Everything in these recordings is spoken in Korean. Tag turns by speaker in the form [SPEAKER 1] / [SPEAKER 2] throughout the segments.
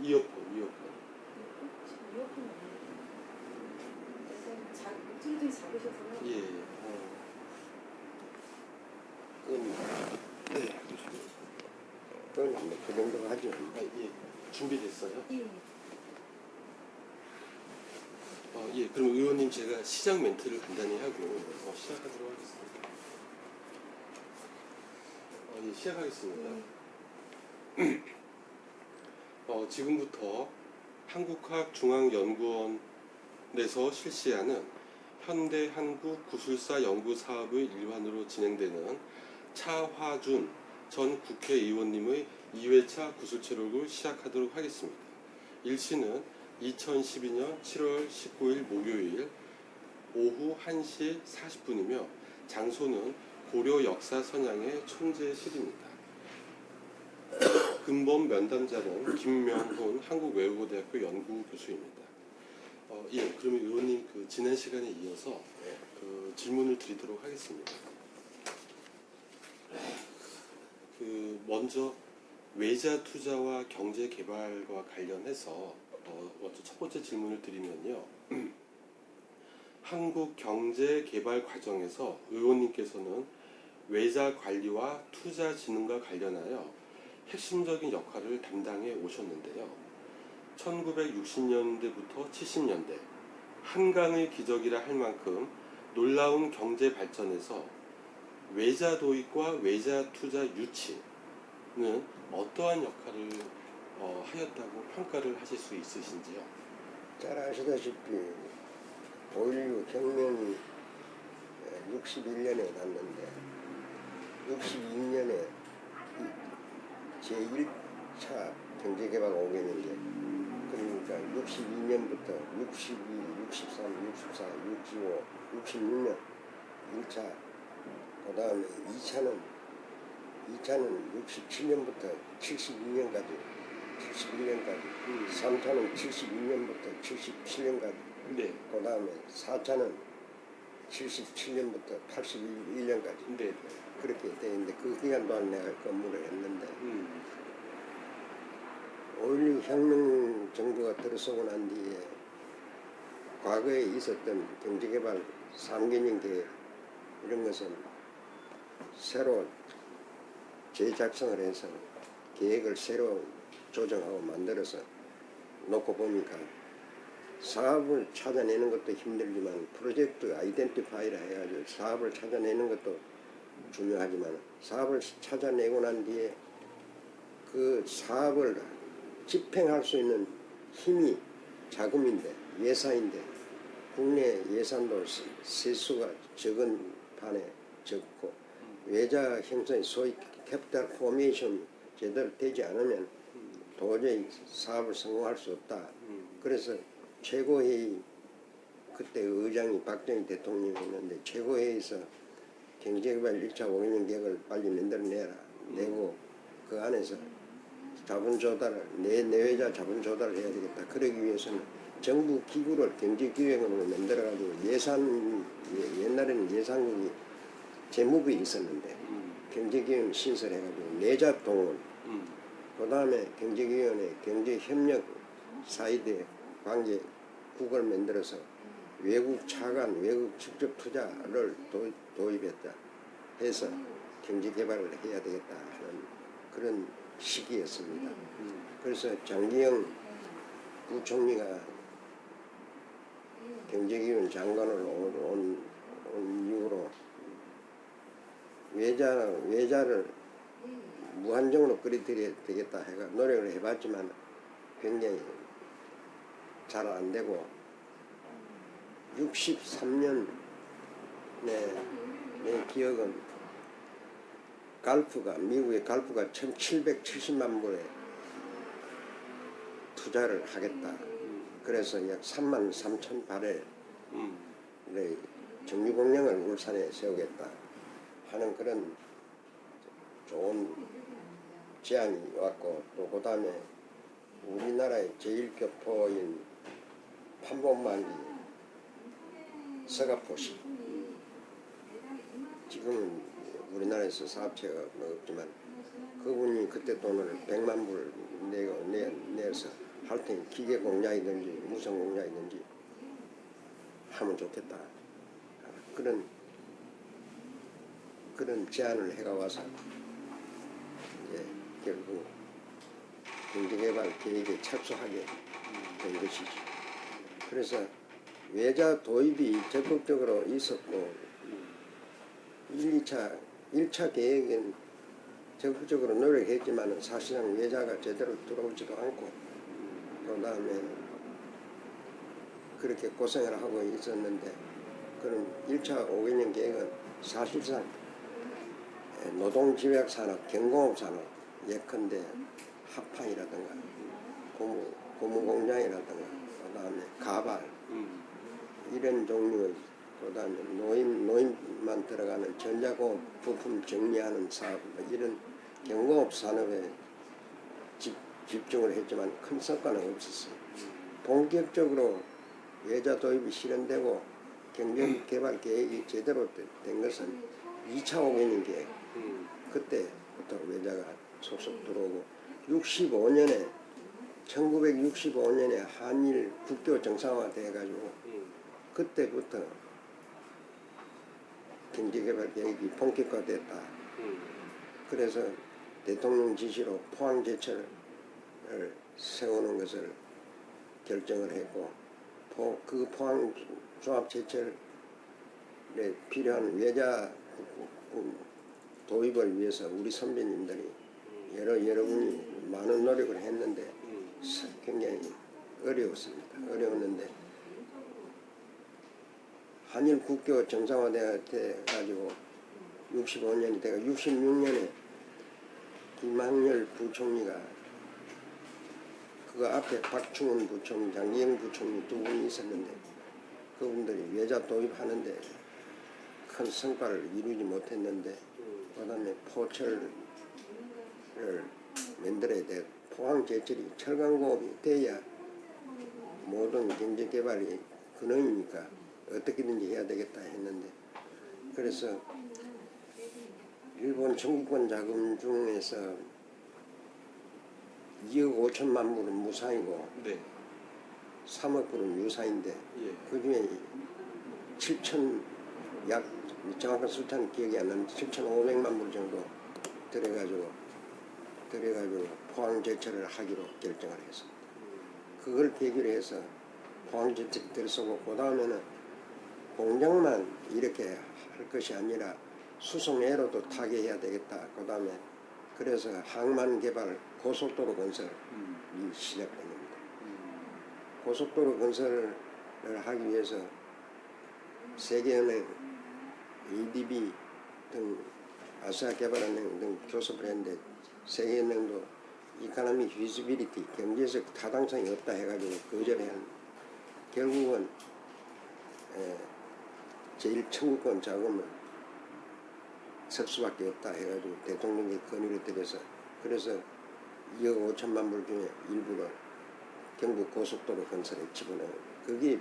[SPEAKER 1] 이어폰.
[SPEAKER 2] 이어폰 약간 목소리도 작으셔서요.
[SPEAKER 1] 예. 그건 네.
[SPEAKER 3] 그건 뭐그 정도 하죠.
[SPEAKER 1] 예. 준비됐어요?
[SPEAKER 2] 예.
[SPEAKER 1] 예. 그럼 의원님 제가 시작 멘트를 간단히 하고 시작하도록 하겠습니다. 예, 시작하겠습니다. 지금부터 한국학중앙연구원에서 실시하는 현대한국구술사 연구사업의 일환으로 진행되는 차화준 전 국회의원님의 2회차 구술체록을 시작하도록 하겠습니다. 일시는 2012년 7월 19일 목요일 오후 1시 40분이며 장소는 고려역사선양의 촌제실입니다. 근본 면담자는 김명훈 한국외국어대학교 연구교수입니다. 예, 그러면 의원님 그 지난 시간에 이어서 그 질문을 드리도록 하겠습니다. 먼저 외자 투자와 경제 개발과 관련해서 먼저 첫 번째 질문을 드리면요. 한국 경제 개발 과정에서 의원님께서는 외자 관리와 투자 진흥과 관련하여 핵심적인 역할을 담당해 오셨는데요. 1960년대부터 70년대 한강의 기적이라 할 만큼 놀라운 경제 발전에서 외자 도입과 외자 투자 유치는 어떠한 역할을 하였다고 평가를 하실 수 있으신지요?
[SPEAKER 3] 잘 아시다시피 5.16 혁명이 61년에 났는데 62년에 제1차 경제개발 5개년제, 그러니까 62년부터 62, 63, 64, 65, 66년 1차, 그 다음에 2차는 67년부터 72년까지 3차는 72년부터 77년까지,
[SPEAKER 1] 네.
[SPEAKER 3] 그 다음에 4차는 77년부터 81년까지.
[SPEAKER 1] 네.
[SPEAKER 3] 그렇게 되는데 그 기간 동안 내가 근무를 했는데 5.16 혁명 정부가 들어서고 난 뒤에 과거에 있었던 경제개발 3개년 계획 이런 것은 새로 재작성을 해서 계획을 새로 조정하고 만들어서 놓고 보니까 사업을 찾아내는 것도 힘들지만 프로젝트 아이덴티파이라 해가지고 사업을 찾아내는 것도 중요하지만 사업을 찾아내고 난 뒤에 그 사업을 집행할 수 있는 힘이 자금인데, 예산인데 국내 예산도 세수가 적은 반에 적고 외자 형성이 소위 캐피탈 포메이션이 제대로 되지 않으면 도저히 사업을 성공할 수 없다. 그래서 최고회의, 그때 의장이 박정희 대통령이었는데 최고회의에서 경제개발 1차 5개년 계획을 빨리 만들어내라. 내고 그 안에서 자본 조달을, 내외자 자본 조달을 해야 되겠다. 그러기 위해서는 정부 기구를 경제기획원으로 만들어가지고 옛날에는 예산국이 재무부에 있었는데 경제기획원 신설해가지고 내자 동원, 그 다음에 경제기획원의 경제협력 사이드 관계국을 만들어서 외국 차관, 외국 직접 투자를 도입했다 해서 경제개발을 해야 되겠다 하는 그런 시기였습니다. 그래서 장기영 부총리가 경제기획원 장관을 온 이후로 외자를 무한정으로 끌어들여야 되겠다 해가 노력을 해봤지만 굉장히 잘 안 되고 63년 내 기억은 미국의 갈프가 1770만 불에 투자를 하겠다. 그래서 약 3만 3천 발의 정유 공장을 울산에 세우겠다 하는 그런 좋은 제안이 왔고, 또 그 다음에 우리나라의 제1교포인 판본만기 서가포시, 지금은 우리나라에서 사업체가 없지만 그분이 그때 돈을 100만 불 내서 할 테니 기계 공장이든지 무선 공장이든지 하면 좋겠다. 그런 제안을 해가 와서 이제 결국 경제개발 계획에 착수하게 된 것이죠. 그래서 외자 도입이 적극적으로 있었고 1차 계획은 적극적으로 노력했지만 사실상 외자가 제대로 들어오지도 않고 그 다음에 그렇게 고생을 하고 있었는데 그럼 1차 5개년 계획은 사실상 노동집약산업, 경공업산업 예컨대 합판이라든가 고무공장이라든가 그 다음에 가발 이런 종류의 그 다음에 노인만 들어가는 전자공업 부품 정리하는 사업 이런 경공업 산업에 집중을 했지만 큰 성과는 없었어요. 본격적으로 외자 도입이 실현되고 경제개발 계획이 제대로 된 것은 2차 5개년 계획 그때부터 외자가 속속 들어오고 1965년에 한일 국교 정상화 돼가지고 그때부터 경제개발 계획이 본격화됐다. 그래서 대통령 지시로 포항제철을 세우는 것을 결정을 했고 그 포항 종합제철에 필요한 외자 도입을 위해서 우리 선배님들이 여러분이 많은 노력을 했는데 굉장히 어려웠습니다. 어려웠는데 한일 국교 정상화돼 가지고 65년이 되고 66년에 김학열 부총리가 그 앞에 박충훈 부총리, 장기영 부총리 두 분이 있었는데 그분들이 외자 도입하는데 큰 성과를 이루지 못했는데 그 다음에 포철을 만들어야 돼. 포항제철이 철강공업이 돼야 모든 경제개발이 근원이니까 어떻게든지 해야 되겠다 했는데 그래서 일본 청구권 자금 중에서 2억 5천만 불은 무사이고
[SPEAKER 1] 네.
[SPEAKER 3] 3억 불은 유사인데
[SPEAKER 1] 예.
[SPEAKER 3] 그 중에 7천 약 정확한 숫자는 기억이 안 나는데 7,500만 불 정도 들여가지고 포항제철을 하기로 결정을 했습니다. 그걸 계기로 해서 포항제철이 들어서고 그 다음에는 공장만 이렇게 할 것이 아니라 수송해로도 타게 해야 되겠다. 그 다음에 그래서 항만 개발 고속도로 건설이 시작된 겁니다. 고속도로 건설을 하기 위해서 세계은행, ADB 등 아시아개발은행 등 교섭을 했는데 세계은행도 이코노믹 피지빌리티 경제적 타당성이 없다 해가지고 거절을 한 결국은 제1청구권 자금을 쓸 수밖에 없다 해가지고 대통령이 건의를 드려서 그래서 2억 5천만 불 중에 일부를 경북 고속도로 건설에 집어넣은 그게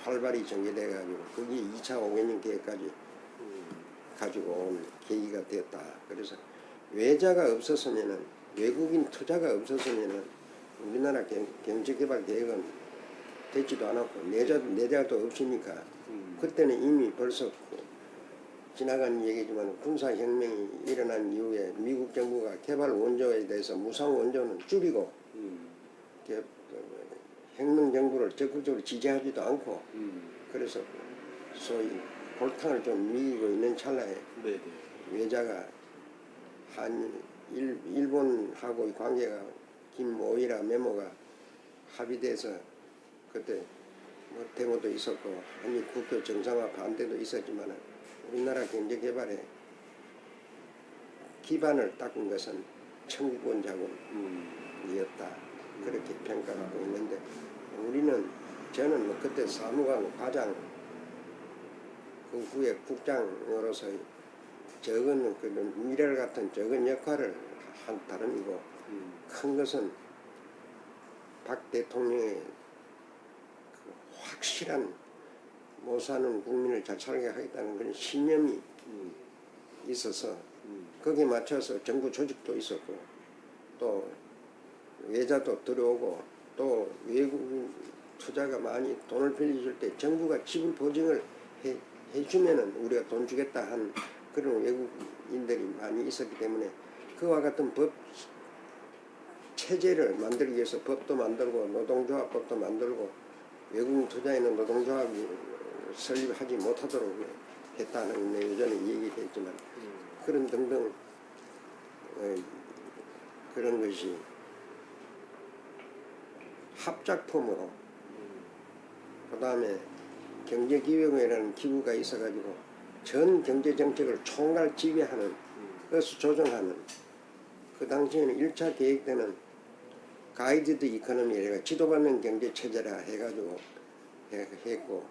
[SPEAKER 3] 활발히 전개돼가지고 그게 2차 5개년 계획까지 가지고 온 계기가 되었다. 그래서 외자가 없었으면은 외국인 투자가 없었으면은 우리나라 경제개발 계획은 되지도 않았고 내자도 없으니까 그때는 이미 벌써 지나간 얘기지만 군사혁명이 일어난 이후에 미국 정부가 개발 원조에 대해서 무상 원조는 줄이고 혁명 정부를 적극적으로 지지하지도 않고 그래서 소위 골탕을 좀 미기고 있는 찰나에
[SPEAKER 1] 네네.
[SPEAKER 3] 외자가 일본하고의 관계가 김오이라 메모가 합의돼서 그때 뭐 데모도 있었고 한일 국교 정상화 반대도 있었지만 우리나라 경제개발에 기반을 닦은 것은 청구권 자금이었다. 그렇게 평가하고 있는데 저는 뭐 그때 사무관 과장 그 후에 국장으로서 적은 그 미래를 같은 적은 역할을 한 따름이고 큰 것은 박 대통령의 그 확실한 못 사는 국민을 잘 살게 하겠다는 그런 신념이 있어서 거기에 맞춰서 정부 조직도 있었고 또 외자도 들어오고 또 외국 투자가 많이 돈을 빌려줄 때 정부가 지불 보증을 해주면은 우리가 돈 주겠다 한 그런 외국인들이 많이 있었기 때문에 그와 같은 법 체제를 만들기 위해서 법도 만들고 노동조합법도 만들고 외국인 투자에는 노동조합이 설립하지 못하도록 했다는 내 예전에 얘기를 했지만 그런 등등 그런 것이 합작품으로 그 다음에 경제기획위원회라는 기구가 있어가지고 전 경제정책을 총괄 지휘하는 그것을 조정하는 그 당시에는 1차 계획 때는 가이드드 이코노미가 지도받는 경제체제라 해가지고 했고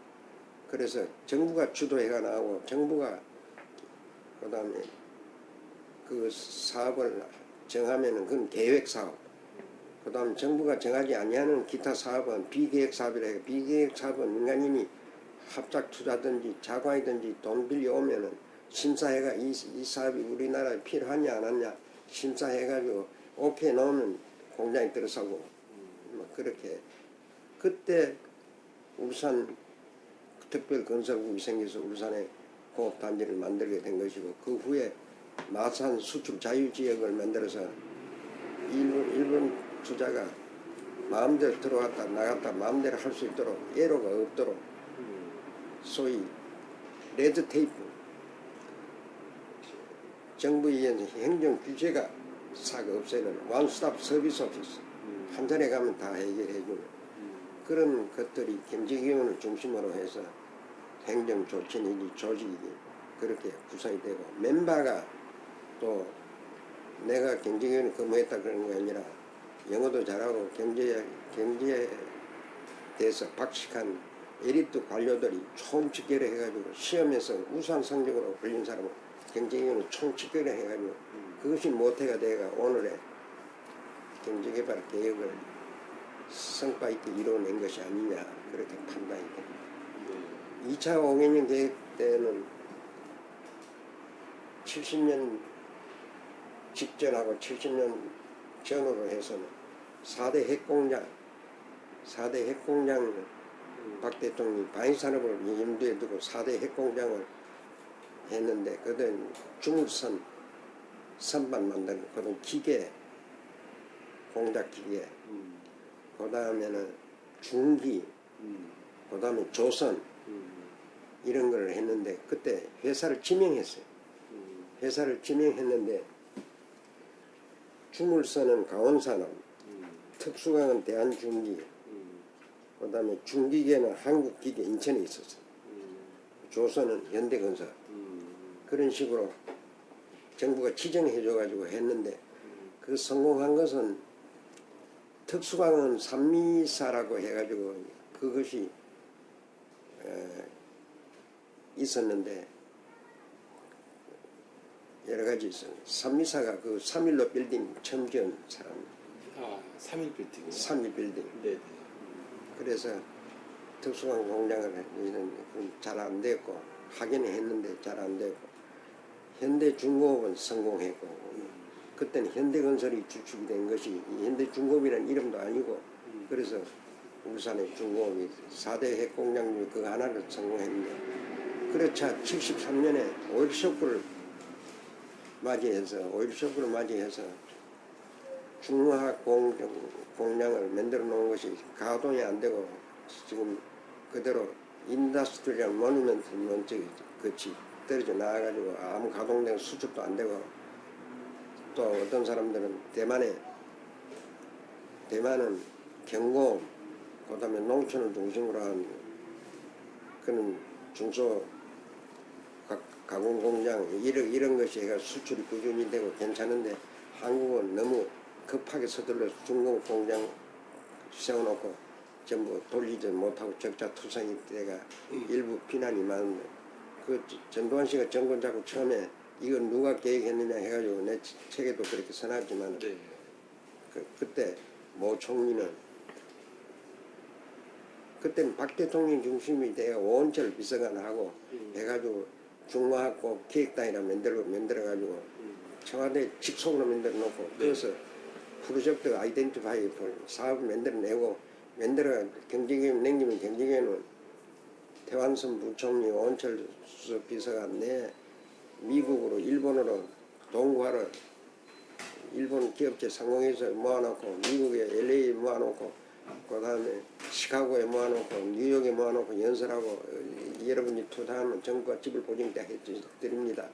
[SPEAKER 3] 그래서 정부가 주도해가 나오고 정부가 그 다음에 그 사업을 정하면은 그건 계획사업 그 다음 정부가 정하지 아니하는 기타 사업은 비계획사업이라 해요. 비계획사업은 민간인이 합작투자든지 자과이든지 돈 빌려오면은 심사해가 이 사업이 우리나라에 필요하냐 안 하냐 심사해가지고 오케이 넣으면 공장에 들어서고 뭐 그렇게 그때 울산 특별건설국이 생겨서 울산에 공업단지를 만들게 된 것이고 그 후에 마산 수출 자유지역을 만들어서 일본 투자가 마음대로 들어왔다 나갔다 마음대로 할 수 있도록 애로가 없도록 소위 레드테이프 정부에 의한 행정 규제가 싹 없애는 원스톱 서비스 오피스 한 자리에 가면 다 해결해주는 그런 것들이 경제기원을 중심으로 해서 행정 조치이지 조직이 그렇게 구성이 되고 멤버가 또 내가 경제기원에 근무했다 그런 게 아니라 영어도 잘하고 경제에 대해서 박식한 에리트 관료들이 총집결을 해가지고 시험에서 우수한 성적으로 걸린 사람은 경제기원을 총집결을 해가지고 그것이 모태가 되어가 오늘의 경제개발 개혁을 성과 있게 이루어낸 것이 아니냐 그렇게 판단이 됩니다. 2차 5개년 계획 때는 70년 직전하고 70년 전으로 해서는 4대 핵공장을 박 대통령이 방위산업을 염두에 두고 4대 핵공장을 했는데 그든 중물선 선반 만드는 그런 기계 공작 기계 그 다음에는 중기 그 다음에 조선 이런 걸 했는데 그때 회사를 지명했어요. 회사를 지명했는데 중물선은 강원산업 특수강은 대한중기 그 다음에 중기계는 한국기계 인천에 있었어요. 조선은 현대건설 그런 식으로 정부가 지정해줘가지고 했는데 그 성공한 것은 특수강은 산미사라고 해가지고 그것이 있었는데 여러 가지 있어요. 산미사가 그 3.15 빌딩 처음 지은 사람.
[SPEAKER 1] 아, 3.1 빌딩이요?
[SPEAKER 3] 3.1 빌딩.
[SPEAKER 1] 네네.
[SPEAKER 3] 그래서 특수강 공장을 잘 안 됐고 하기는 했는데 잘 안 됐고 현대중공업은 성공했고 그때는 현대건설이 주축이 된 것이 현대중공업이라는 이름도 아니고 그래서 울산의 중공업이 4대 핵공장 중에 그 하나를 성공했는데 그렇자 73년에 오일쇼크를 맞이해서 중화학 공장을 만들어 놓은 것이 가동이 안 되고 지금 그대로 인더스트리얼 모니먼트 같이 떨어져 나와가지고 아무 가동된 수출도 안 되고 또 어떤 사람들은 대만은 경공 그 다음에 농촌을 중심으로 한 그런 중소 가공공장 이런 것이 해가 수출이 꾸준히 되고 괜찮은데 한국은 너무 급하게 서둘러서 중공업 공장 세워놓고 전부 돌리지 못하고 적자투성이 때가 일부 비난이 많은데 그 전두환 씨가 정권 잡고 처음에 이건 누가 계획했느냐 해가지고 내 책에도 그렇게 써놨지만
[SPEAKER 1] 네.
[SPEAKER 3] 그때 모 총리는 그때는 박 대통령 중심이 되어 오원철 비서관하고 해가지고 중화학고 기획단이라 만들어가지고 청와대 직속으로 만들어 놓고 그래서 프로젝트 아이덴티파이 사업을 만들어내고 만들어 경제개혁 남기면 경제개혁은 태완성 부총리 온철 수석 비서가 내 미국으로 일본으로 동구하러 일본 기업체 상공에서 모아놓고 미국에 LA에 모아놓고 그 다음에 시카고에 모아놓고 뉴욕에 모아놓고 연설하고 여러분이 투자하면 정부가 집을 보증대 해드립니다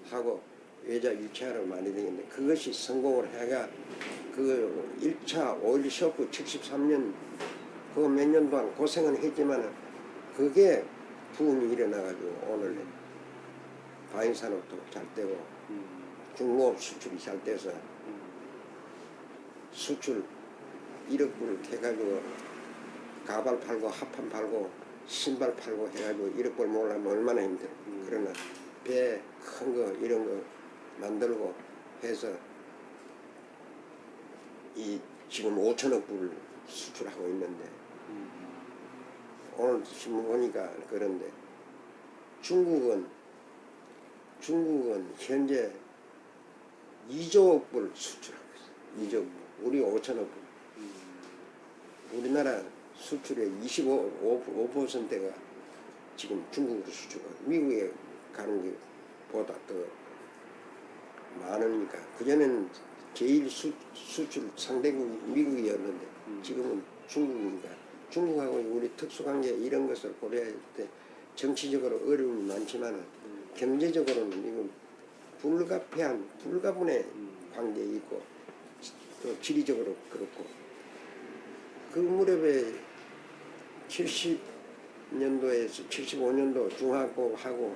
[SPEAKER 3] 하고 외자 유치하러 많이 되겠는데 그것이 성공을 해가 그 1차 오일 쇼크 73년 그 몇 년 동안 고생은 했지만 그게 부음이 일어나가지고 오늘 방위산업도 잘 되고 중공업 수출이 잘 돼서 수출 1억 불 해가지고 가발 팔고 합판 팔고 신발 팔고 해가지고 1억 불 모으려면 얼마나 힘들어. 그러나 배 큰 거 이런 거 만들고 해서 이 지금 5천억 불 수출하고 있는데 오늘 신문 보니까 그런데 중국은 현재 2조 불 수출하고 있어요. 2조 불. 우리 5천억 불. 우리나라 수출의 25%가 지금 중국으로 수출하고 미국에 가는 게 보다 더 많으니까 그전에는 제일 수출 상대국이 미국이었는데 지금은 중국이니까 중국하고 우리 특수관계 이런 것을 고려할 때 정치적으로 어려움이 많지만 경제적으로는 이건 불가분의 관계에 있고 또 지리적으로 그렇고 그 무렵에 70년도에서 75년도 중화학공하고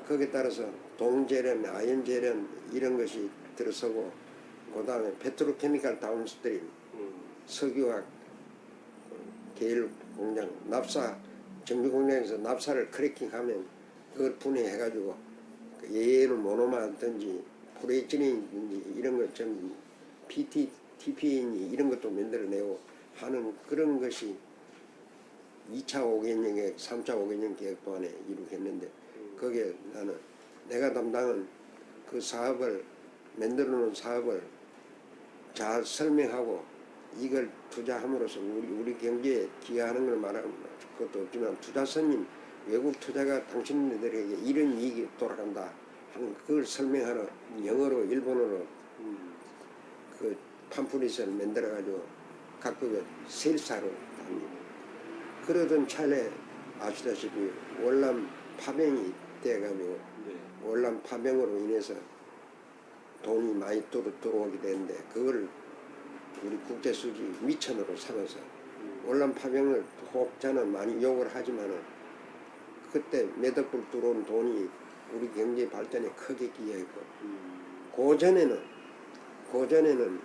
[SPEAKER 3] 거기에 따라서 동제련, 아연제련 이런 것이 들어서고 그 다음에 페트로케미칼 다운스트림, 석유화학 계열 공장, 납사 정비 공장에서 납사를 크래킹하면 그걸 분해해가지고 예를 모노마든지 포리에틸렌이든지 이런 것 좀 PT, TPN이 이런 것도 만들어내고 하는 그런 것이 2차 5개년 계획, 3차 5개년 계획 동안에 이루겠는데 거기에 나는 내가 담당한 그 사업을 만들어 놓은 사업을 잘 설명하고 이걸 투자함으로써 우리 경제에 기여하는 걸 말하는 것도 없지만 투자선인 외국 투자가 당신들에게 이런 이익이 돌아간다 하는 그걸 설명하러 영어로 일본어로 그 팜플릿을 만들어 가지고 각국에 세일사로 합니다. 그러던 차례 아시다시피 월남 파병이 돼가지고 월남 파병으로 인해서 돈이 많이 들어오게 되는데 그걸 우리 국제수지 미천으로 삼아서 월남 파병을 혹자는 많이 욕을 하지만은 그때 몇억 불 들어온 돈이 우리 경제 발전에 크게 기여했고 고전에는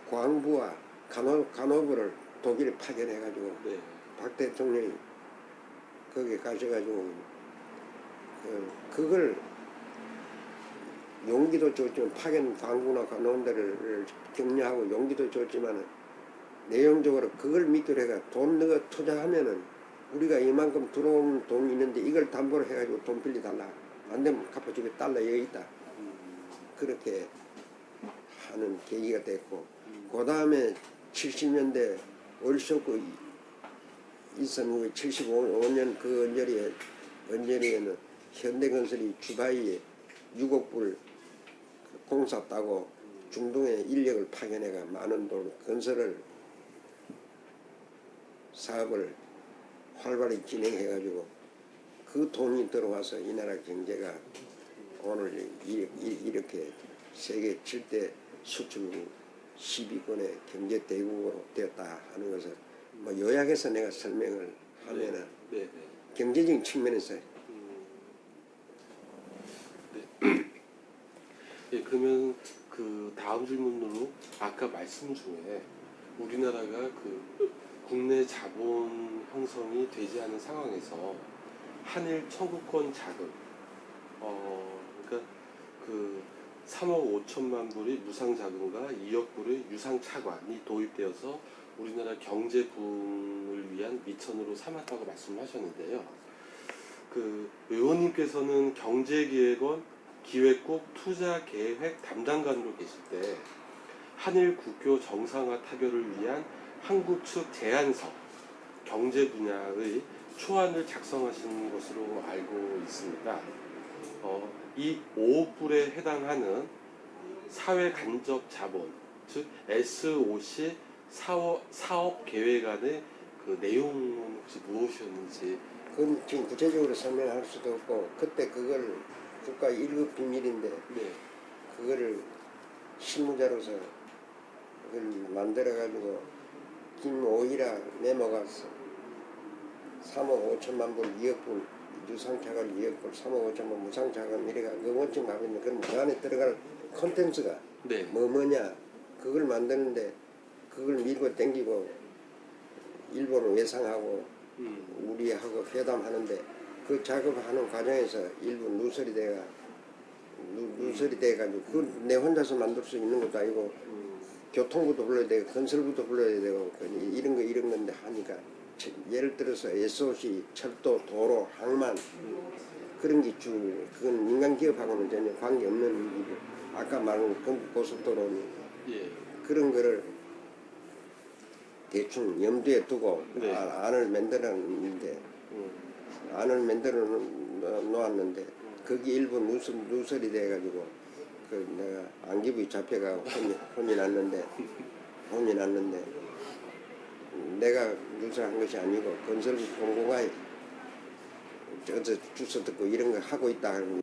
[SPEAKER 3] 광부와 간호부를 독일에 파견해가지고 박 대통령이 거기에 가셔가지고 그걸 용기도 줬지만 파견 광부나 간호원들을 격려하고 용기도 줬지만 내용적으로 그걸 믿기로 해가 돈 넣어 투자하면은 우리가 이만큼 들어온 돈이 있는데 이걸 담보로 해가지고 돈 빌려달라 안 되면 갚아주게 달러 여기 있다 그렇게 하는 계기가 됐고 그 다음에 70년대 월쇼크 있었는 75년 그 언저리에는 현대건설이 주바이에 6억 불 공사 따고 중동에 인력을 파견해가 많은 돈 건설을 사업을 활발히 진행해가지고 그 돈이 들어와서 이 나라 경제가 오늘 이렇게 세계 7대 수출국 10위권의 경제 대국으로 되었다 하는 것을 뭐 요약해서 내가 설명을 하면은 경제적인 측면에서
[SPEAKER 1] 예, 그러면 그 다음 질문으로 아까 말씀 중에 우리나라가 그 국내 자본 형성이 되지 않은 상황에서 한일 청구권 자금, 그러니까 그 3억 5천만 불의 무상 자금과 2억 불의 유상 차관이 도입되어서 우리나라 경제 부흥을 위한 미천으로 삼았다고 말씀하셨는데요. 그 의원님께서는 경제기획원 기획국 투자계획 담당관으로 계실 때 한일 국교 정상화 타결을 위한 한국 측 제안서 경제 분야의 초안을 작성하신 것으로 알고 있습니다. 이 5억 불에 해당하는 사회 간접 자본, 즉 SOC 사업 계획안의 그 내용은 혹시 무엇이었는지?
[SPEAKER 3] 그건 지금 구체적으로 설명할 수도 없고 그때 그걸 국가 1급 비밀인데
[SPEAKER 1] 네.
[SPEAKER 3] 그거를 실무자로서 그걸 만들어가지고 김오희라 메모가 3억 5천만 불, 2억 불, 유상차가 2억 불, 3억 5천만 무상차가 이래가 그 원칙 나오는데 그럼 그 안에 들어갈 콘텐츠가
[SPEAKER 1] 네.
[SPEAKER 3] 뭐냐 그걸 만드는데 그걸 밀고 땡기고 일본을 외상하고 우리하고 회담하는데 그 작업하는 과정에서 일부 누설이 돼가지고 그걸 내 혼자서 만들 수 있는 것도 아니고 교통부도 불러야 되고 건설부도 불러야 되고 이런 건데 하니까 예를 들어서 SOC, 철도, 도로, 항만 그런 게 그건 민간 기업하고는 전혀 관계없는 일이고 아까 말한 경부고속도로
[SPEAKER 1] 예.
[SPEAKER 3] 그런 거를 대충 염두에 두고
[SPEAKER 1] 네.
[SPEAKER 3] 안을 만들었는데 안을 만들어 놓았는데 거기 일부 누설이 돼가지고 그 내가 안기부에 잡혀가고 혼이 났는데 내가 누설한 것이 아니고 건설부 공공화에 어디서 주소 듣고 이런 거 하고 있다 하는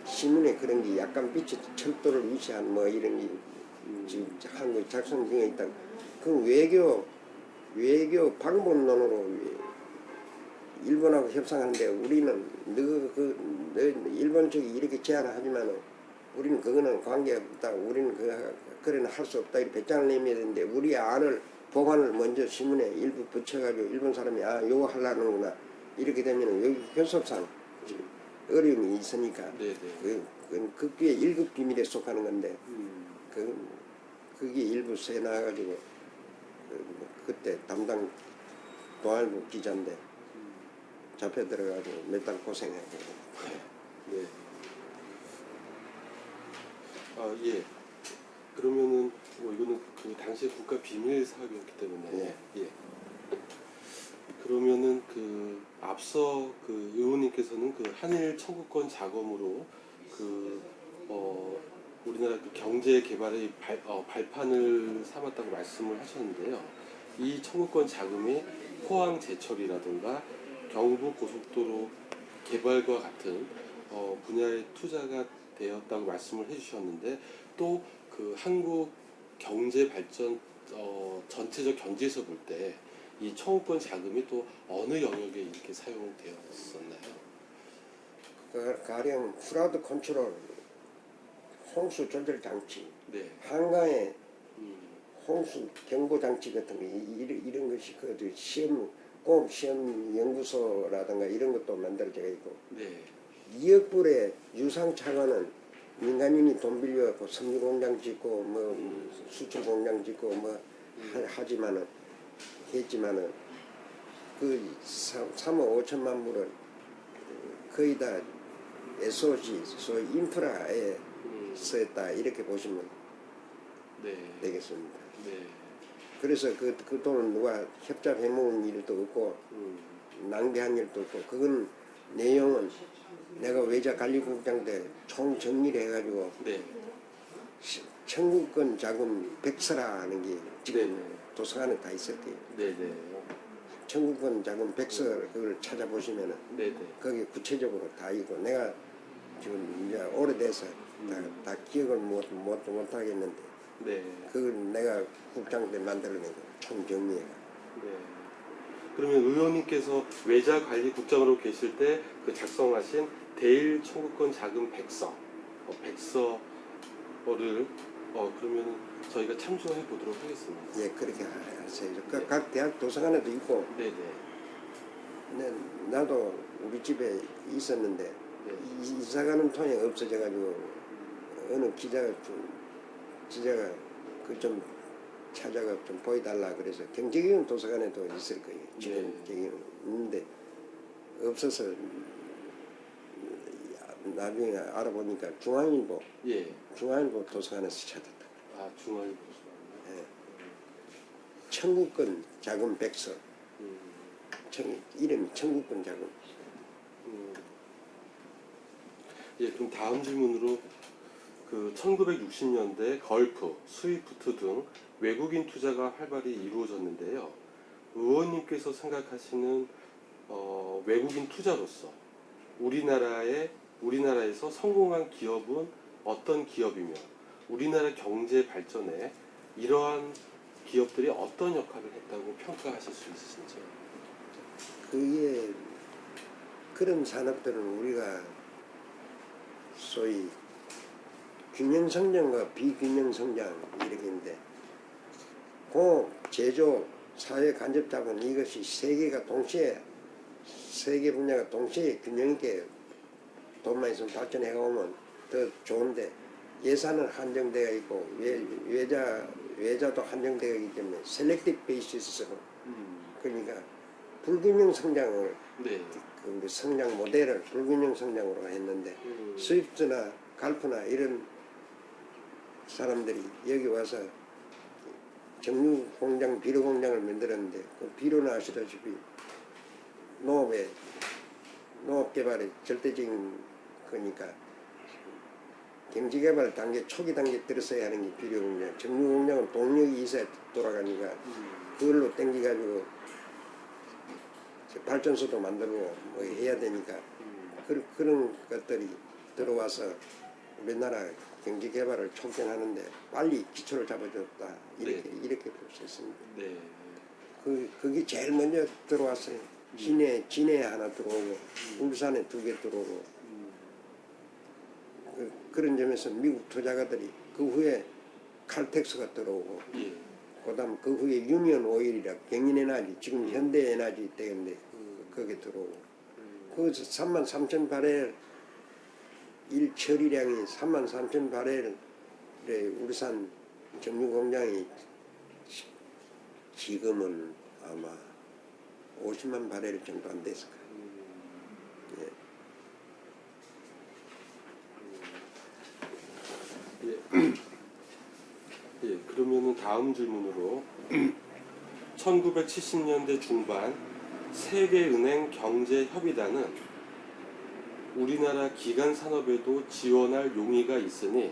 [SPEAKER 3] 신문에 그런 게 약간 빛이 철도를 위시한 뭐 이런 게 지금 한국 작성 중에 있다. 그 외교 방법론으로 일본하고 협상하는데 우리는 너 일본 쪽이 이렇게 제안을 하지만 우리는 그거는 관계없다. 우리는 그래는 할 수 없다. 이렇게 배짱을 내밀어야 되는데 우리 안을 보관을 먼저 신문에 일부 붙여가지고 일본 사람이 요거 하려는구나 이렇게 되면 여기 교섭상 어려움이 있으니까 그건 극기의 1급 비밀에 속하는 건데 그게 일부 새 나와가지고 그때 담당 동아일보 기자인데 잡혀 들어가지고 몇 달 고생하고
[SPEAKER 1] 네. 예. 그러면은 뭐 이거는 그 당시 국가 비밀 사업이었기 때문에 예. 그러면은 그 앞서 그 의원님께서는 그 한일 청구권 자금으로 그 우리나라 그 경제 개발의 발판을 삼았다고 말씀을 하셨는데요. 이 청구권 자금이 포항 제철이라든가 경부 고속도로 개발과 같은 분야에 투자가 되었다고 말씀을 해주셨는데 또 그 한국 경제 발전 전체적 견지에서 볼 때 이 청구권 자금이 또 어느 영역에 이렇게 사용되었었나요?
[SPEAKER 3] 가령 프라우드 컨트롤, 홍수 조절 장치,
[SPEAKER 1] 네.
[SPEAKER 3] 한강에 홍수 경보 장치 같은 거 이런 것이 그 공업 시험 연구소라든가 이런 것도 만들어져 있고
[SPEAKER 1] 네.
[SPEAKER 3] 2억 불의 유상차관은 민간인이 돈 빌려갖고 섬유 공장 짓고 뭐 수출 공장 짓고 뭐 했지만은 그 3억 5천만 불을 거의 다 SOC 소위 인프라에 썼다 이렇게 보시면 되겠습니다.
[SPEAKER 1] 네.
[SPEAKER 3] 그래서 그 돈은 누가 협잡해 먹은 일도 없고 낭비한 일도 없고 그건 내용은 내가 외자관리국장 때 총 정리를 해가지고 청구권 자금 백서라 하는 게 지금 도서관에 다 있었대요. 청구권 자금 백서 그걸 찾아보시면은 거기 구체적으로 다 있고 내가 지금 이제 오래돼서 다 기억을 못 하겠는데 그걸 내가 국장 때 만들어낸 거 총 정리해가.
[SPEAKER 1] 그러면 의원님께서 외자관리국장으로 계실 때 그 작성하신 대일 청구권 자금 백서, 백서를 그러면 저희가 참조해 보도록 하겠습니다.
[SPEAKER 3] 예, 그렇게 하세요. 각 대학 도서관에도 있고. 근데 나도 우리 집에 있었는데 이사 가는 통에 없어져가지고 어느 기자가 그 좀 찾아가 좀 보여달라 그래서 경제기금 도서관에도 있을 거예요. 지금 있는데 없어서 나중에 알아보니까 중앙일보 도서관에서 찾았다.
[SPEAKER 1] 아, 중앙일보 수반이요?
[SPEAKER 3] 예. 청구권 자금 백서. 이름이 청구권 자금.
[SPEAKER 1] 예, 그럼 다음 질문으로 그 1960년대 걸프, 스위프트 등 외국인 투자가 활발히 이루어졌는데요. 의원님께서 생각하시는 외국인 투자로서 우리나라에서 성공한 기업은 어떤 기업이며 우리나라 경제 발전에 이러한 기업들이 어떤 역할을 했다고 평가하실 수 있으신지요?
[SPEAKER 3] 그게 그런 산업들은 우리가 소위 균형 성장과 비균형 성장 이렇게인데 공업, 제조, 사회 간접 자본 이것이 세 개 분야가 동시에 균형 있게 돈만 있으면 발전해 오면 더 좋은데 예산은 한정되어 있고 외자도 한정되어 있기 때문에 셀렉티브 베이시스로 그러니까 불균형 성장을
[SPEAKER 1] 네.
[SPEAKER 3] 그 성장 모델을 불균형 성장으로 했는데 스위프트나 갈프나 이런 사람들이 여기 와서 정유 공장, 비료 공장을 만들었는데 그 비료는 아시다시피 농업 개발의 절대적인 거니까 경제 개발 단계 초기 단계 들어서야 하는 게 비료 공장, 정유 공장은 동력이 있어야 돌아가니까 그걸로 땡겨가지고 발전소도 만들고 뭐 해야 되니까 그런 것들이 들어와서 우리나라 경제 개발을 촉진하는데 빨리 기초를 잡아줬다 이렇게 볼 수 있습니다.
[SPEAKER 1] 네.
[SPEAKER 3] 그게 제일 먼저 들어왔어요. 진해 하나 들어오고 울산에 2개 들어오고 그런 점에서 미국 투자가들이 그 후에 칼텍스가 들어오고
[SPEAKER 1] 예.
[SPEAKER 3] 그다음 그 후에 유니언 오일이라 경인에너지 지금 현대에너지 되는데 거기 들어오고 거기서 33,000바렐 일 처리량이 33,000바렐의 울산 정유공장이 지금은 아마 50만 바렐 정도 안 됐을 거예요.
[SPEAKER 1] 예, 그러면은 다음 질문으로 1970년대 중반 세계은행 경제협의단은 우리나라 기간 산업에도 지원할 용의가 있으니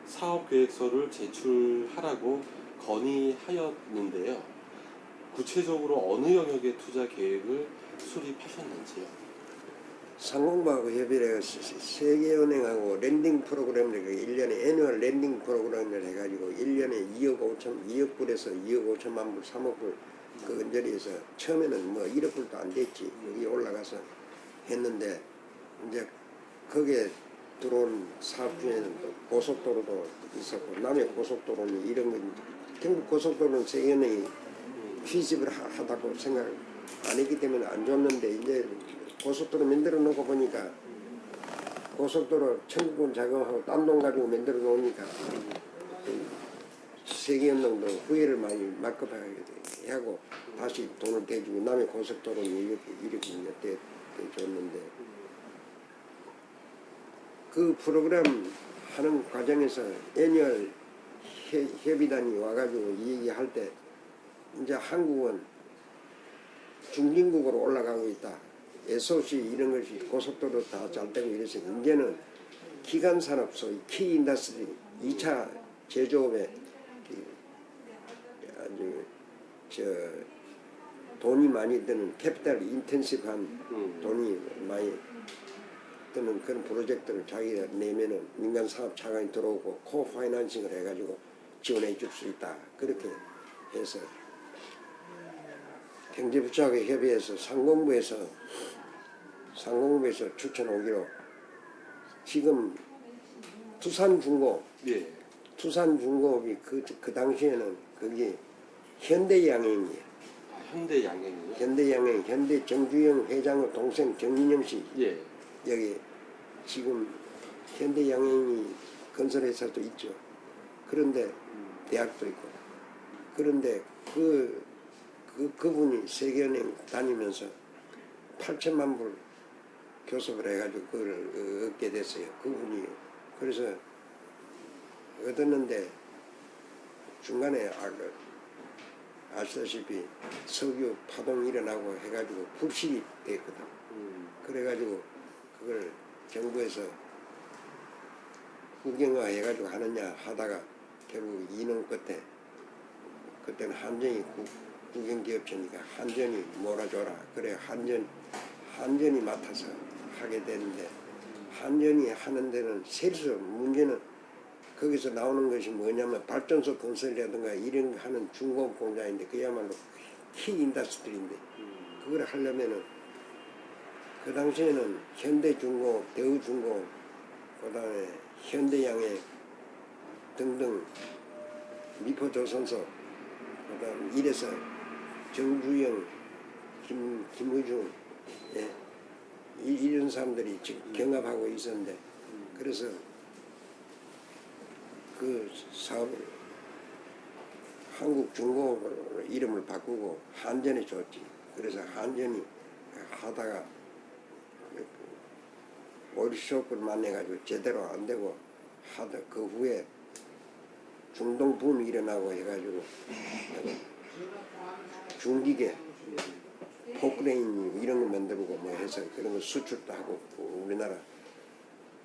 [SPEAKER 1] 사업계획서를 제출하라고 건의하였는데요. 구체적으로 어느 영역의 투자 계획을 수립하셨는지요?
[SPEAKER 3] 상공부하고 협의를 해서 세계은행하고 랜딩 프로그램을 1년에 애니얼 랜딩 프로그램을 해가지고 1년에 2억 불에서 2억 5천만 불, 3억 불 그 언저리에서 처음에는 뭐 1억 불도 안 됐지. 여기 올라가서 했는데 이제 거기에 들어온 사업 중에는 또 고속도로도 있었고 남해 고속도로는 이런 거 경북 고속도로는 세계은행이 피집을 하다고 생각 안 했기 때문에 안 줬는데 이제 고속도로 만들어 놓고 보니까 고속도로 청구권 자금하고 딴 돈 가지고 만들어 놓으니까 세계은행도 후회를 많이 막급하고 다시 돈을 대주고 남의 고속도로는 이렇게 줬는데 그 프로그램 하는 과정에서 애니얼 협의단이 와가지고 얘기할 때 이제 한국은 중진국으로 올라가고 있다. SOC 이런 것이 고속도로 다 잘 되고 이래서 이제는 기간 산업 소위 키 인더스트리 2차 제조업에 아주 돈이 많이 드는 캐피탈 인텐시브한 돈이 많이 드는 그런 프로젝트를 자기가 내면은 민간 사업 자금이 들어오고 코파이낸싱을 해가지고 지원해 줄 수 있다. 그렇게 해서 경제부처하고 협의해서 상공부에서 추천 오기로 지금 투산중공업
[SPEAKER 1] 예.
[SPEAKER 3] 투산중공업이 그 당시에는 그게 현대양행이에요.
[SPEAKER 1] 아, 현대양행이요?
[SPEAKER 3] 현대양행 현대정주영 회장의 동생 정민영 씨
[SPEAKER 1] 예.
[SPEAKER 3] 여기 지금 현대양행이 건설회사도 있죠. 그런데 대학도 있고 그런데 그분이 세계은행 다니면서 8천만 불 교섭을 해가지고 그걸 얻게 됐어요. 그분이 그래서 얻었는데 중간에 아시다시피 석유 파동 일어나고 해가지고 불식이 됐거든. 그래가지고 그걸 정부에서 국영화 해가지고 하느냐 하다가 결국 2년 끝에 그때는 한전이 국영기업체니까 한전이 몰아줘라. 그래 한전이 맡아서 하게 되는데 한전이 하는 데는 세서 문제는 거기서 나오는 것이 뭐냐면 발전소 건설이라든가 이런 거 하는 중공업 공장인데 그야말로 키 인더스트리인데 그걸 하려면은 그 당시에는 현대중공업, 대우중공업, 그다음에 현대양행 등등 미포조선소, 그다음 이래서 정주영, 김의중, 예, 이런 사람들이 지금 경합하고 있었는데 그래서 그 사업을 한국중공업으로 이름을 바꾸고 한전에 줬지. 그래서 한전이 하다가 오일쇼크를 만나가지고 제대로 안 되고 하다 그 후에 중동 붐이 일어나고 해가지고 중기계 포크레인 이런 거 만들고 뭐 해서 그런 거 수출도 하고 우리나라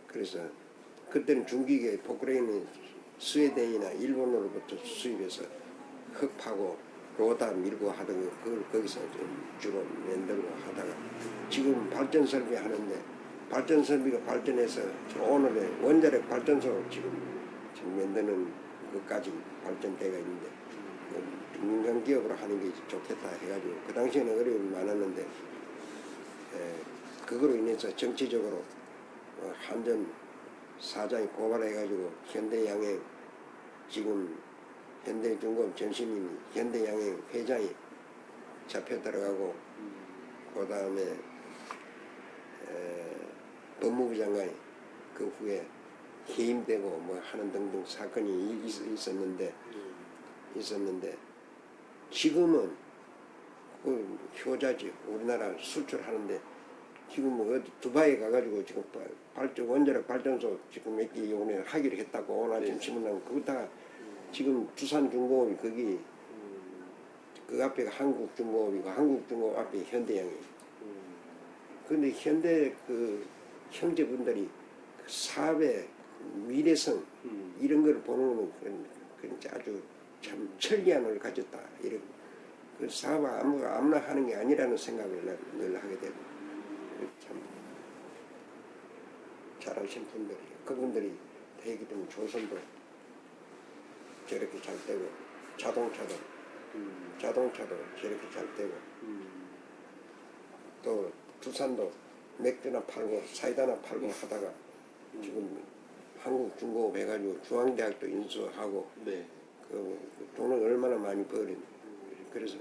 [SPEAKER 3] 그래서 그때는 중기계 포크레인은 스웨덴이나 일본으로부터 수입해서 흙파고 로다 밀고 하던 거 그걸 거기서 좀 주로 만들고 하다가 지금 발전 설비 하는데 발전 설비가 발전해서 오늘의 원자력 발전소 지금 만드는 것까지 발전대가 있는데 민간 기업으로 하는 게 좋겠다 해가지고 그 당시에는 어려움이 많았는데 그거로 인해서 정치적으로 한전 사장이 고발해가지고 현대양행 지금 현대중공업 전신인 현대양행 회장이 잡혀 들어가고 그 다음에 법무부 장관이 그 후에 해임되고 뭐 하는 등등 사건이 있었는데 지금은 그 효자지 우리나라 수출하는데 지금 뭐 어디 두바이 가가지고 지금 원자력 발전소 지금 몇 개 오늘 하기로 했다고 오늘 아침 신문나고 그거다가 지금 두산중공업이 거기 그 앞에가 한국중공업이고 한국중공업 앞에 현대양이. 그런데 현대 그 형제분들이 그 사업의 미래성 이런 걸 보는 그런 아주 참 천리안을 가졌다 이런 그 사업 아무나 하는 게 아니라는 생각을 늘 하게 되고 참 잘하신 분들이 그분들이 되기 때문에 조선도 저렇게 잘 되고 자동차도 저렇게 잘 되고 또 두산도 맥주나 팔고 사이다나 팔고 하다가 지금 한국중공업 해가지고 중앙대학도 인수하고
[SPEAKER 1] 네.
[SPEAKER 3] 그 돈을 얼마나 많이 벌인 그래서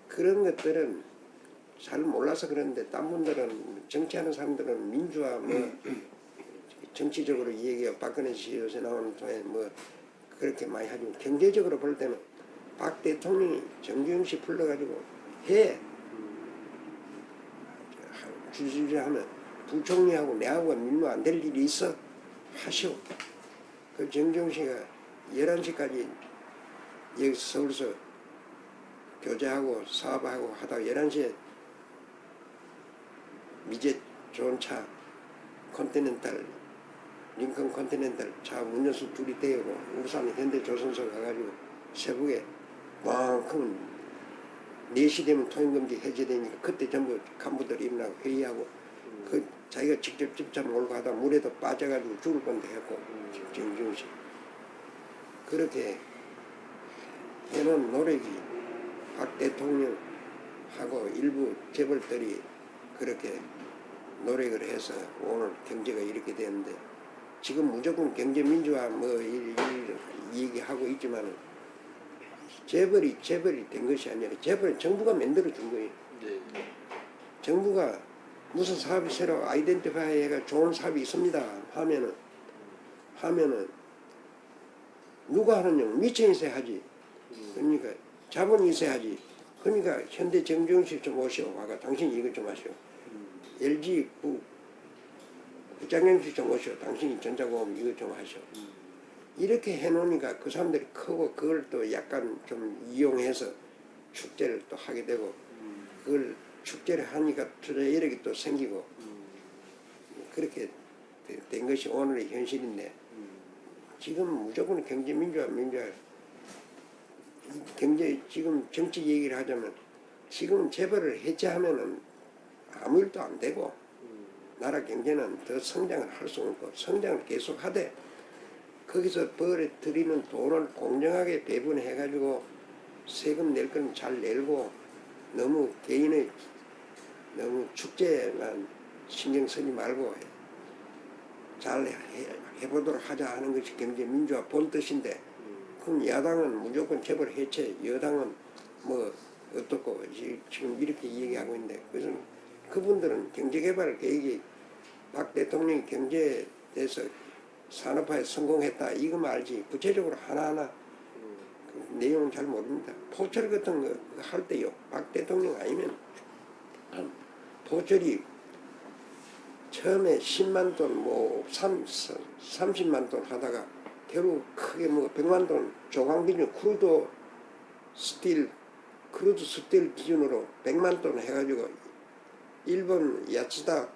[SPEAKER 3] 그런 것들은 잘 몰라서 그러는데 딴 분들은 정치하는 사람들은 민주화 뭐 정치적으로 이 얘기가 박근혜 씨 요새 나오는 통에 뭐 그렇게 많이 하지만 경제적으로 볼 때는 박 대통령이 정주영 씨 불러가지고 해 주지하면 부총리하고 내하고 밀면 안 될 일이 있어 하시오. 그 정주영 씨가 11시까지 여기 서울서 교제하고 사업하고 하다가 11시에 미제 좋은 차 컨티넨탈 링컨 컨티넨탈 차 운전수 둘이 대고 울산 현대조선소 가가지고 새벽에 만큼 4시 되면 통행금지 해제되니까 그때 전부 간부들이 일어나고 회의하고 그 자기가 직접 집차 몰고 하다 물에도 빠져가지고 죽을 건데 했고 정주영 씨 그렇게 해놓은 노력이 박 대통령하고 일부 재벌들이 그렇게 노력을 해서 오늘 경제가 이렇게 되는데 지금 무조건 경제민주화 뭐 이 얘기하고 있지만 재벌이 된 것이 아니라 재벌은 정부가 만들어준 거예요.
[SPEAKER 1] 네.
[SPEAKER 3] 정부가 무슨 사업이 새로 아이덴티파이 해가 좋은 사업이 있습니다 하면은 누가 하느냐 미천이 있어야 하지. 그러니까 자본이 있어야 하지. 그러니까 현대 정주영씨 좀 오시오. 아까 당신이 이것 좀 하시오. LG 부장님씨 좀 오시오. 당신이 전자공업 이것 좀 하시오. 이렇게 해놓으니까 그 사람들이 크고 그걸 또 약간 좀 이용해서 축제를 또 하게 되고 그걸 축제를 하니까 투자 이력이 또 생기고 그렇게 된 것이 오늘의 현실인데 지금 무조건 경제민주화 경제 지금 정치 얘기를 하자면 지금 재벌을 해체하면은 아무 일도 안 되고 나라 경제는 더 성장을 할 수 없고 성장을 계속 하되 거기서 벌에 들이는 돈을 공정하게 배분해 가지고 세금 낼 건 잘 내고 너무 개인의 너무 축제만 신경 쓰지 말고 잘 해보도록 하자 하는 것이 경제 민주화 본 뜻인데 그럼 야당은 무조건 재벌 해체 여당은 뭐 어떻고 지금 이렇게 얘기하고 있는데 그래서 그분들은 경제개발 계획이 박 대통령이 경제에 대해서 산업화에 성공했다 이거만 알지 구체적으로 하나하나 그 내용은 잘 모릅니다. 포철 같은 거 할 때요 박 대통령 아니면 포철이 처음에 10만 돈, 뭐 30만 돈 하다가 결국 크게 뭐 100만 돈 조강 기준 크루드 스틸 기준으로 100만 돈 해가지고 일본 야츠다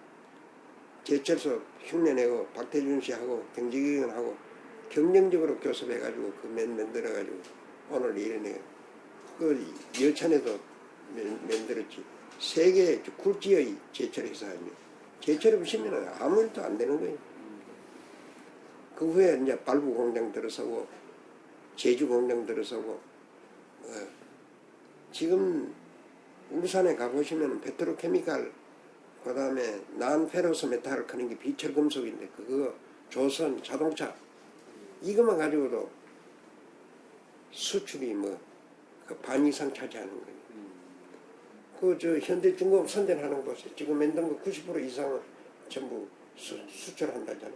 [SPEAKER 3] 제철소 흉내내고 박태준 씨하고 경제기관하고 경쟁적으로 교섭해가지고 그 만들어가지고 오늘 이러네. 그 여천에도 만들었지. 세계 굴지의 제철회사 아니에요. 제철 없이면 아무 일도 안 되는 거예요. 그 후에 이제 발부 공장 들어서고 제주 공장 들어서고 지금 울산에 가보시면 페트로케미칼 그 다음에 난페로스 메탈을 크는 게 비철금속인데 그거 조선 자동차 이것만 가지고도 수출이 뭐 그 반 이상 차지하는 거예요. 그 저 현대중공업 선전하는 거 보세요. 지금 만든 거 90% 이상은 전부 수출한다잖아.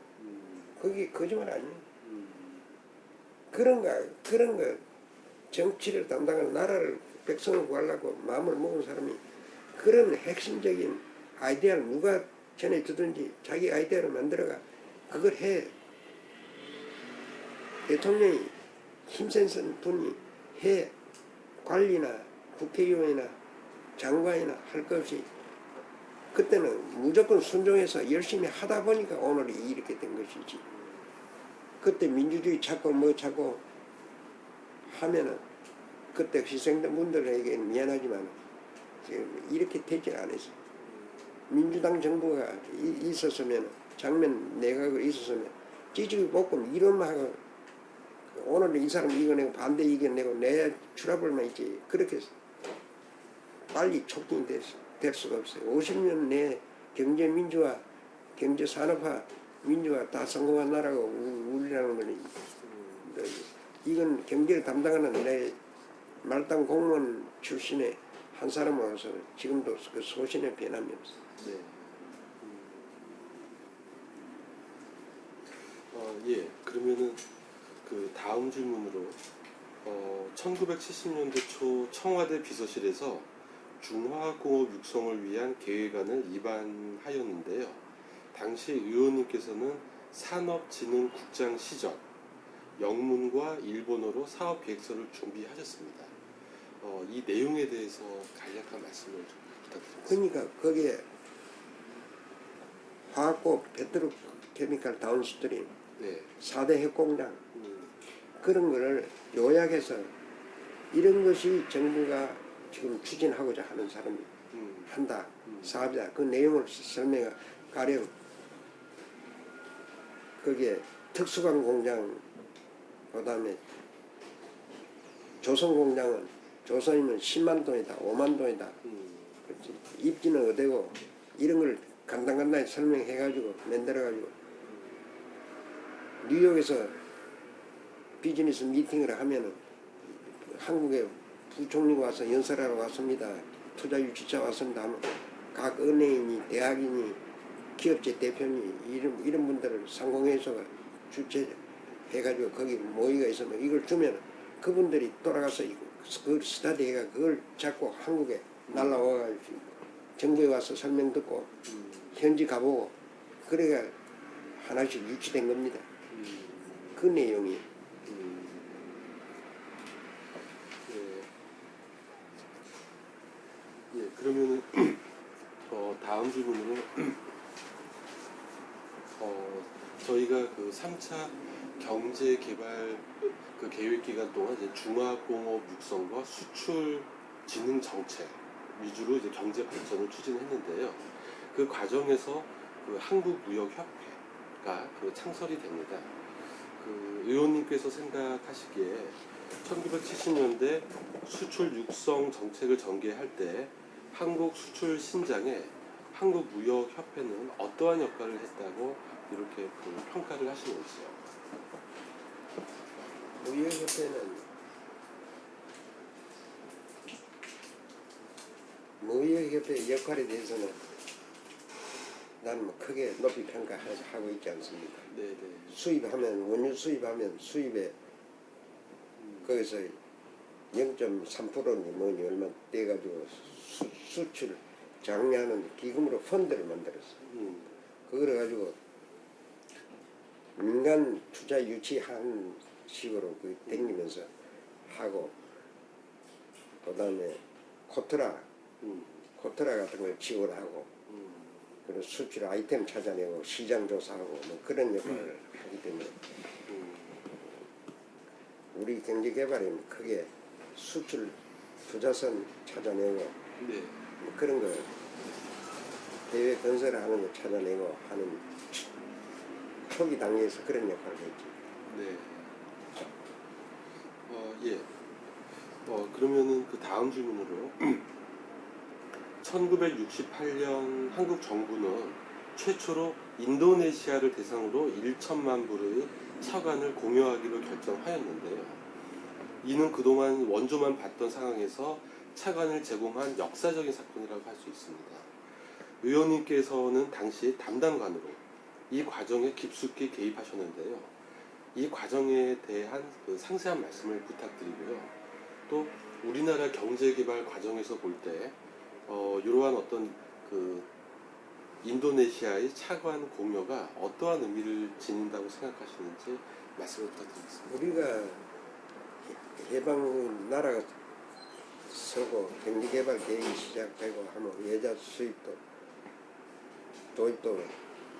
[SPEAKER 3] 그게 거짓말 아니에요. 그런 거 정치를 담당하는 나라를 백성을 구하려고 마음을 먹은 사람이 그런 핵심적인 아이디어를 누가 전에 주든지 자기 아이디어를 만들어가 그걸 해. 대통령이 힘센 분이 해. 관리나 국회의원이나 장관이나 할 것 없이 그때는 무조건 순종해서 열심히 하다 보니까 오늘이 이렇게 된 것이지. 그때 민주주의 찾고 뭐 찾고 하면은 그때 희생된 분들에게는 미안하지만 지금 이렇게 되질 않았어요. 민주당 정부가 있었으면 장면 내각이 있었으면 찌찌볶음 이런만 하고 오늘 이 사람 이겨내고 반대 이겨내고 내 출합을만 있지 그렇게 빨리 촉진이 될 수가 없어요. 50년 내에 경제 민주화, 경제 산업화, 민주화 다 성공한 나라가 우리라는 거니 이건 경제를 담당하는 내 말단 공무원 출신의 한 사람으로서 지금도 그 소신에 변함이 없어요.
[SPEAKER 1] 네. 예. 그러면은 그 다음 질문으로 1970년대 초 청와대 비서실에서 중화공업 육성을 위한 계획안을 입안하였는데요. 당시 의원님께서는 산업진흥국장 시절 영문과 일본어로 사업계획서를 준비하셨습니다. 이 내용에 대해서 간략한 말씀을 좀 부탁드립니다.
[SPEAKER 3] 그러니까 거기에 화학고 페트로케미칼 다운스트림
[SPEAKER 1] 네.
[SPEAKER 3] 4대 핵공장 그런 거를 요약해서 이런 것이 정부가 지금 추진하고자 하는 사람이 한다. 사업자 그 내용을 설명해 가령 거기에 특수관 공장 그 다음에 조선 공장은 조선이면 10만 돈이다 5만 돈이다 입지는 어디고 이런 걸 간단간단히 설명해 가지고 만들어 가지고 뉴욕에서 비즈니스 미팅을 하면은 한국에 부총리가 와서 연설하러 왔습니다. 투자 유치자 왔습니다 하면 각 은행이니 대학이니 기업체 대표니 이런 분들을 상공회의소가 주최해가지고 거기 모의가 있으면 이걸 주면 그분들이 돌아가서 그걸 스타디해가 그걸 잡고 한국에 날라와가지고 정부에 와서 설명 듣고 현지 가보고 그래가 하나씩 유치된 겁니다. 그 내용이
[SPEAKER 1] 예, 그러면은 다음 질문으로 저희가 그 3차 경제 개발 그 계획 기간 동안 이제 중화공업 육성과 수출 진흥 정책 위주로 이제 경제 발전을 추진했는데요. 그 과정에서 그 한국무역협회가 그 창설이 됩니다. 그 의원님께서 생각하시기에 1970년대 수출 육성 정책을 전개할 때 한국 수출 신장에 한국무역협회는 어떠한 역할을 했다고 이렇게 그 평가를 하시는지요?
[SPEAKER 3] 무역협회 역할에 대해서는 나는 뭐 크게 높이 평가하고 있지 않습니다.
[SPEAKER 1] 네네.
[SPEAKER 3] 수입하면 원유 수입하면 수입에 거기서 0.3%니 뭐니 얼마 떼가지고 수출 장려하는 기금으로 펀드를 만들었어. 그걸 가지고 민간 투자 유치하는 식으로 그 댕기면서 하고, 그 다음에 코트라 같은 걸 지원하고, 그리고 수출 아이템 찾아내고 시장 조사하고 뭐 그런 역할을 하기 때문에 우리 경제 개발에 크게 수출 투자선 찾아내고
[SPEAKER 1] 네.
[SPEAKER 3] 뭐 그런 거 대외 건설을 하는 거 찾아내고 하는 초기 단계에서 그런 역할을 했지.
[SPEAKER 1] 네. 예. 그러면은 그 다음 질문으로 1968년 한국 정부는 최초로 인도네시아를 대상으로 1천만 불의 차관을 공여하기로 결정하였는데요. 이는 그동안 원조만 받던 상황에서 차관을 제공한 역사적인 사건이라고 할 수 있습니다. 의원님께서는 당시 담당관으로 이 과정에 깊숙이 개입하셨는데요. 이 과정에 대한 그 상세한 말씀을 부탁드리고요. 또 우리나라 경제개발 과정에서 볼 때 이러한 어떤 그 인도네시아의 차관 공여가 어떠한 의미를 지닌다고 생각하시는지 말씀을 부탁드리겠습니다.
[SPEAKER 3] 우리가 해방 나라가 서고 경제개발 계획이 시작되고 하면 외자 수입도 도입도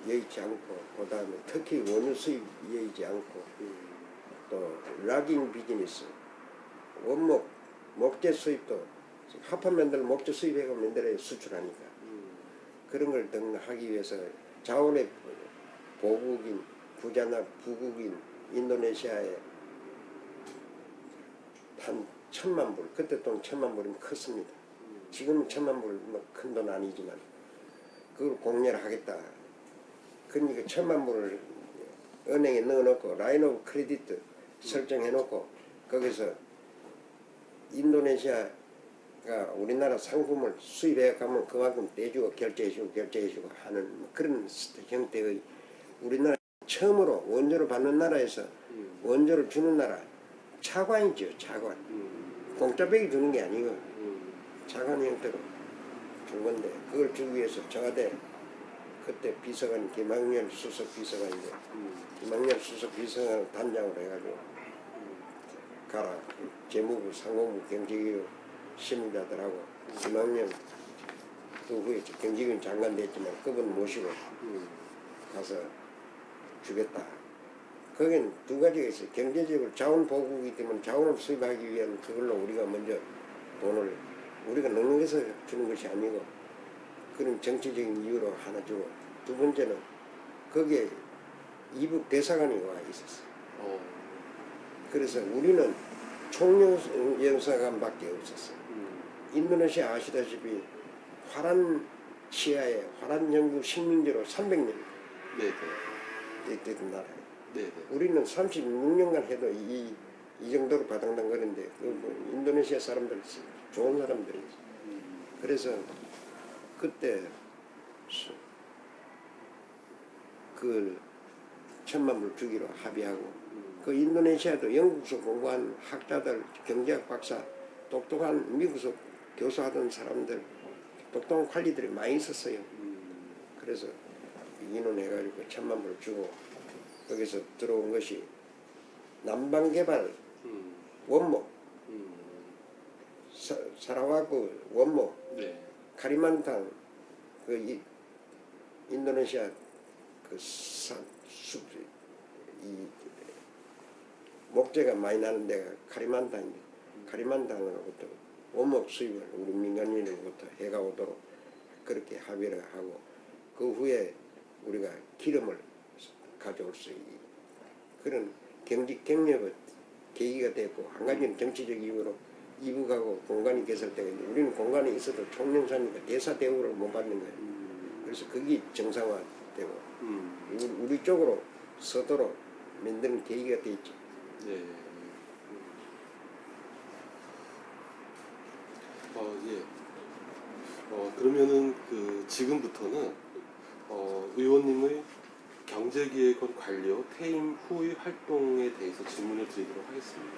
[SPEAKER 3] 여의치 않고, 그 다음에 특히 원유 수입 여의치 않고, 또 락인 비즈니스 원목 목재 수입도 합판면들 목재 수입해가 맨들에 수출하니까 그런 걸 등하기 위해서 자원의 보국인 부자나 부국인 인도네시아에 한 1,000만 불, 그때 돈 1,000만 불이면 컸습니다. 지금은 1,000만 불 뭐 큰 돈 아니지만 그걸 공여를 하겠다. 그러니까 1,000만 불을 은행에 넣어놓고 라인 오브 크레딧 설정해놓고 거기서 인도네시아가 우리나라 상품을 수입해 가면 그만큼 떼주고 결제해주고 하는 그런 형태의, 우리나라 처음으로 원조를 받는 나라에서 원조를 주는 나라 차관이죠. 차관. 공짜배기 주는 게 아니고 차관 형태로 준 건데, 그걸 주기 위해서 청와대 그때 비서관 김학렬 수석 비서관인데 김학렬 수석 비서관 단장으로 해가지고 가라, 재무부 상공부 경제교육 실무자들하고 김학렬 그 후에 경제교육 장관 됐지만 그분 모시고 가서 주겠다. 거긴 두 가지가 있어요. 경제적으로 자원 보국이기 때문에 자원을 수입하기 위한 그걸로 우리가 먼저 돈을 우리가 능력에서 주는 것이 아니고 그런 정치적인 이유로 하나 주고, 두 번째는 거기에 이북 대사관이 와 있었어요. 그래서 우리는 총영사관밖에 없었어요. 인도네시아 아시다시피 화란 치하에 화란 영국 식민지로 300년 됐던 나라예요.
[SPEAKER 1] 네네.
[SPEAKER 3] 우리는 36년간 해도 이 정도로 바당당거리는데 인도네시아 사람들 좋은 사람들이지. 그래서 그때 그 1,000만 불 주기로 합의하고, 그 인도네시아도 영국에서 공부한 학자들, 경제학 박사, 똑똑한 미국에서 교수하던 사람들, 똑똑한 관리들이 많이 있었어요. 그래서 인원해가지고 1,000만 불 주고 거기서 들어온 것이 남방개발
[SPEAKER 1] 음.
[SPEAKER 3] 원목,
[SPEAKER 1] 음.
[SPEAKER 3] 사라와크 원목,
[SPEAKER 1] 네.
[SPEAKER 3] 카리만탄 인도네시아 이 목재가 많이 나는 데가 카리만탄인데 카리만탄으로부터 원목 수입을 우리 민간인으로부터 해가 오도록 그렇게 합의를 하고 그 후에 우리가 기름을 가져올 수 있는 그런 경력의 계기가 됐고 한 가지는 정치적 이유로 이북하고 공간이 개설되는데 우리는 공간이 있어도 총영사니까 대사 대우를 못 받는 거예요. 그래서 그게 정상화되고 우리 쪽으로 서도록 만드는 계기가 돼 있죠.
[SPEAKER 1] 네. 예. 그러면은 그 지금부터는 의원님의 경제기획원 관료 퇴임 후의 활동에 대해서 질문을 드리도록 하겠습니다.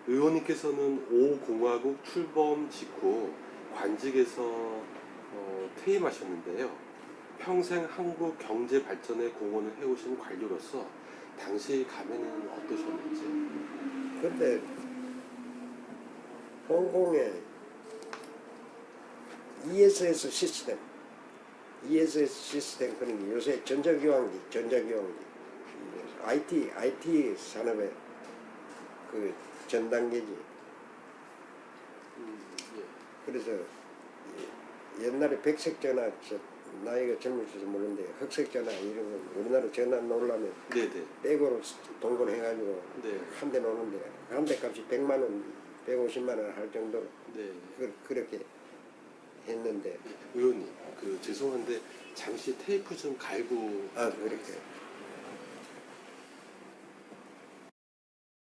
[SPEAKER 1] 의원님께서는 5공화국 출범 직후 관직에서 퇴임하셨는데요. 평생 한국 경제 발전에 공헌을 해오신 관료로서 당시 감회는 어떠셨는지?
[SPEAKER 3] 그때 홍콩에 ESS 시스템 그런 요새 전자기왕기 IT 산업의 그 전 단계지.
[SPEAKER 1] 예.
[SPEAKER 3] 그래서 옛날에 백색 전화 나이가 젊으셔서 모르는데 흑색 전화 이런 거 우리나라 전화 놓으려면
[SPEAKER 1] 네네.
[SPEAKER 3] 백으로 동원해가지고
[SPEAKER 1] 네.
[SPEAKER 3] 한 대 놓는데 한 대 값이 100만 원, 150만 원 할 정도로
[SPEAKER 1] 네.
[SPEAKER 3] 그렇게 했는데
[SPEAKER 1] 의원님, 죄송한데 잠시 테이프 좀 갈고.
[SPEAKER 3] 그렇게